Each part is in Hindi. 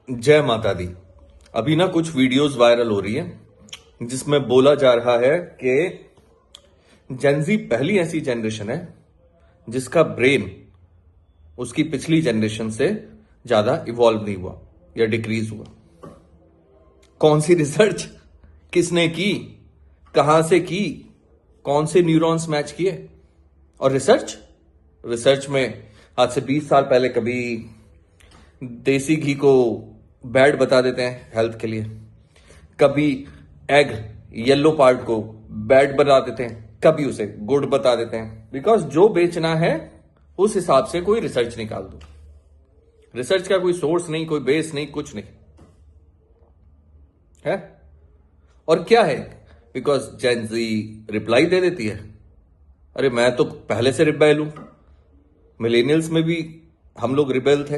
जय माता दी। अभी ना कुछ वीडियोस वायरल हो रही है जिसमें बोला जा रहा है कि जेनजी पहली ऐसी जनरेशन है जिसका ब्रेन उसकी पिछली जनरेशन से ज्यादा इवॉल्व नहीं हुआ या डिक्रीज हुआ। कौन सी रिसर्च, किसने की, कहां से की, कौन से न्यूरॉन्स मैच किए? और रिसर्च में आज से 20 साल पहले कभी देसी घी को बैड बता देते हैं हेल्थ के लिए, कभी एग येलो पार्ट को बैड बता देते हैं, कभी उसे गुड बता देते हैं। बिकॉज जो बेचना है उस हिसाब से कोई रिसर्च निकाल दो। रिसर्च का कोई सोर्स नहीं, कोई बेस नहीं, कुछ नहीं है। और क्या है? बिकॉज जेन जी रिप्लाई दे देती है, अरे मैं तो पहले से रिबेल हूं, मिलेनियल्स में भी हम लोग रिबेल थे,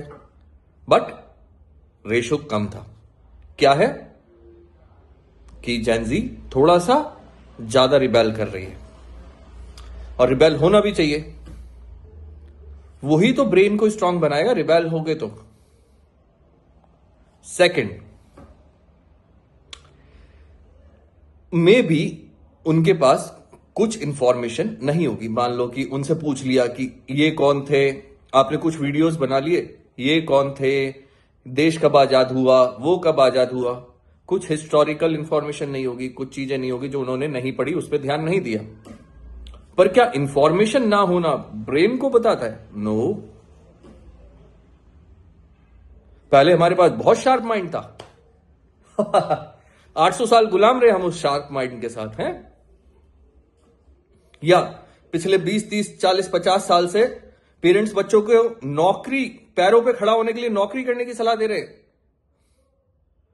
बट रेशो कम था। क्या है कि जेन जी थोड़ा सा ज्यादा रिबेल कर रही है, और रिबेल होना भी चाहिए। वही तो ब्रेन को स्ट्रांग बनाएगा, रिबेल हो गए तो। सेकंड, मे भी उनके पास कुछ इंफॉर्मेशन नहीं होगी। मान लो कि उनसे पूछ लिया कि ये कौन थे, आपने कुछ वीडियोस बना लिए, ये कौन थे, देश कब आजाद हुआ, वो कब आजाद हुआ। कुछ हिस्टोरिकल इंफॉर्मेशन नहीं होगी, कुछ चीजें नहीं होगी जो उन्होंने नहीं पढ़ी, उस पर ध्यान नहीं दिया। पर क्या इंफॉर्मेशन ना होना ब्रेन को बताता है? नो। पहले हमारे पास बहुत शार्प माइंड था 800 साल गुलाम रहे हम उस शार्प माइंड के साथ, हैं? या पिछले 20 30 40 50 साल से पेरेंट्स बच्चों को नौकरी, पैरों पे खड़ा होने के लिए नौकरी करने की सलाह दे रहे।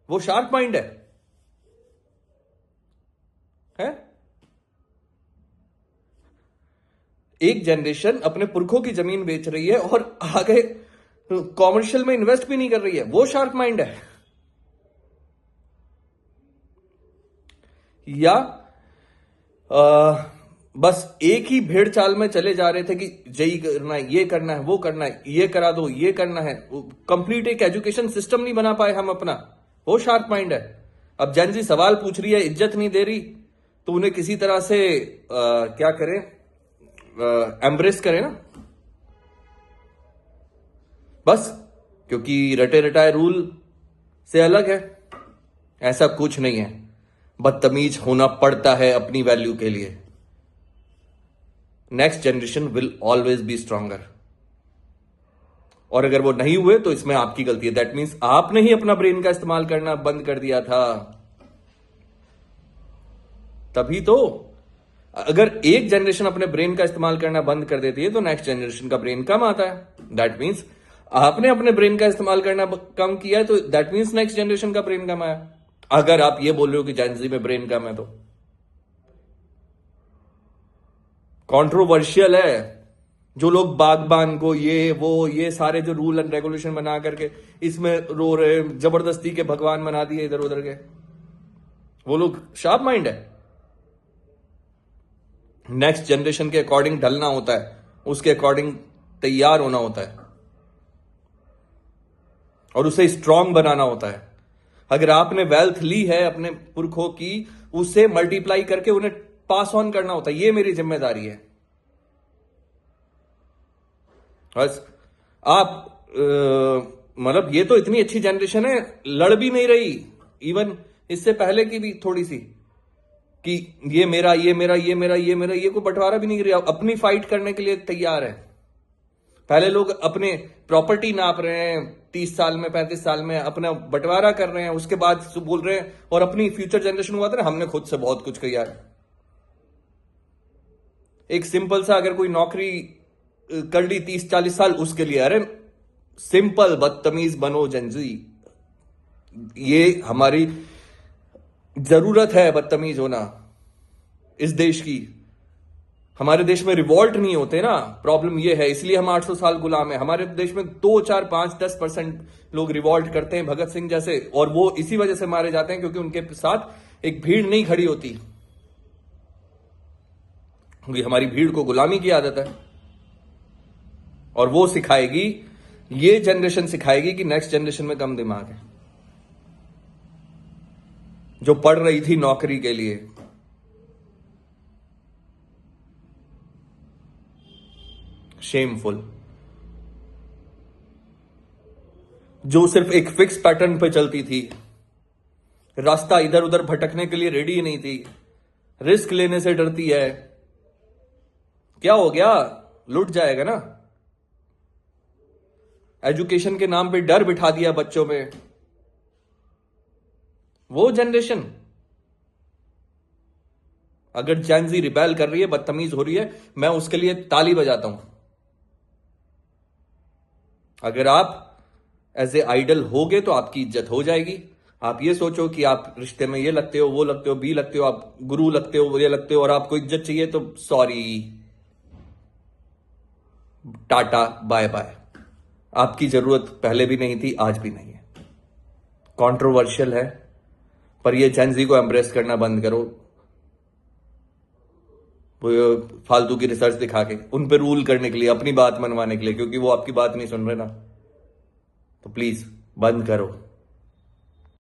वो शार्प माइंड है? एक जनरेशन अपने पुरखों की जमीन बेच रही है और आगे कॉमर्शियल में इन्वेस्ट भी नहीं कर रही है। वो शार्प माइंड है? या बस एक ही भेड़ चाल में चले जा रहे थे कि जेई करना है, ये करना है, वो करना है, ये करा दो, ये करना है। कंप्लीट एक एजुकेशन सिस्टम नहीं बना पाए हम अपना। वो शार्प माइंड है। अब जेन जी सवाल पूछ रही है, इज्जत नहीं दे रही, तो उन्हें किसी तरह से क्या करें, एम्ब्रेस करें ना, बस। क्योंकि रटे रटाए रूल से अलग है। ऐसा कुछ नहीं है, बदतमीज होना पड़ता है अपनी वैल्यू के लिए। Next generation will always be stronger. और अगर वो नहीं हुए तो इसमें आपकी गलती है। दैट मीन्स आपने ही अपना ब्रेन का इस्तेमाल करना बंद कर दिया था। तभी तो अगर एक जनरेशन अपने ब्रेन का इस्तेमाल करना बंद कर देती है तो नेक्स्ट जनरेशन का ब्रेन कम आता है। दैट मीन्स आपने अपने ब्रेन का इस्तेमाल करना कम किया है, तो दैट मीन्स नेक्स्ट जनरेशन का ब्रेन कम आया। अगर आप ये बोल रहे हो कि जेन जी में ब्रेन कम है, तो कंट्रोवर्शियल है। जो लोग बागबान को ये सारे जो रूल एंड रेगुलेशन बना करके इसमें रो रहे, जबरदस्ती के भगवान बना दिए इधर उधर के, वो लोग शार्प माइंड है। नेक्स्ट जनरेशन के अकॉर्डिंग ढलना होता है, उसके अकॉर्डिंग तैयार होना होता है, और उसे स्ट्रांग बनाना होता है। अगर आपने वेल्थ ली है अपने पुरखों की, उसे मल्टीप्लाई करके उन्हें पास ऑन करना होता है। ये मेरी जिम्मेदारी है। बस आप मतलब ये तो इतनी अच्छी जनरेशन है, लड़ भी नहीं रही। इवन इससे पहले की भी थोड़ी सी कि ये मेरा, ये मेरा, ये मेरा, ये मेरा, ये को बंटवारा भी नहीं कर रही, अपनी फाइट करने के लिए तैयार है। पहले लोग अपने प्रॉपर्टी नाप रहे हैं 30 साल में, 35 साल में अपना बंटवारा कर रहे हैं, उसके बाद बोल रहे हैं, और अपनी फ्यूचर जनरेशन हुआ था ना, हमने खुद से बहुत कुछ किया है। एक सिंपल सा अगर कोई नौकरी कर ली 30-40 साल, उसके लिए अरे सिंपल बदतमीज बनो जेन जी। ये हमारी जरूरत है, बदतमीज होना इस देश की। हमारे देश में रिवॉल्ट नहीं होते ना, प्रॉब्लम ये है। इसलिए हम 800 साल गुलाम है। हमारे देश में 2 4 5 10% लोग रिवॉल्ट करते हैं, भगत सिंह जैसे, और वो इसी वजह से मारे जाते हैं क्योंकि उनके साथ एक भीड़ नहीं खड़ी होती, क्योंकि हमारी भीड़ को गुलामी की आदत है। और वो सिखाएगी, ये जनरेशन सिखाएगी कि नेक्स्ट जनरेशन में कम दिमाग है। जो पढ़ रही थी नौकरी के लिए, शेमफुल। जो सिर्फ एक फिक्स पैटर्न पे चलती थी, रास्ता इधर उधर भटकने के लिए रेडी नहीं थी, रिस्क लेने से डरती है। क्या हो गया? लुट जाएगा ना। एजुकेशन के नाम पे डर बिठा दिया बच्चों में। वो जनरेशन, अगर जेन-ज़ी रिबेल कर रही है, बदतमीज हो रही है, मैं उसके लिए ताली बजाता हूं। अगर आप एज ए आइडल होगे तो आपकी इज्जत हो जाएगी। आप ये सोचो कि आप रिश्ते में ये लगते हो, वो लगते हो, बी लगते हो, आप गुरु लगते हो, ये लगते हो, और आपको इज्जत चाहिए तो सॉरी, टाटा, बाय बाय। आपकी जरूरत पहले भी नहीं थी, आज भी नहीं है। कंट्रोवर्शियल है, पर ये जेन-ज़ी को एम्ब्रेस करना बंद करो। वो फालतू की रिसर्च दिखा के उन पे रूल करने के लिए, अपनी बात मनवाने के लिए, क्योंकि वो आपकी बात नहीं सुन रहे ना, तो प्लीज बंद करो।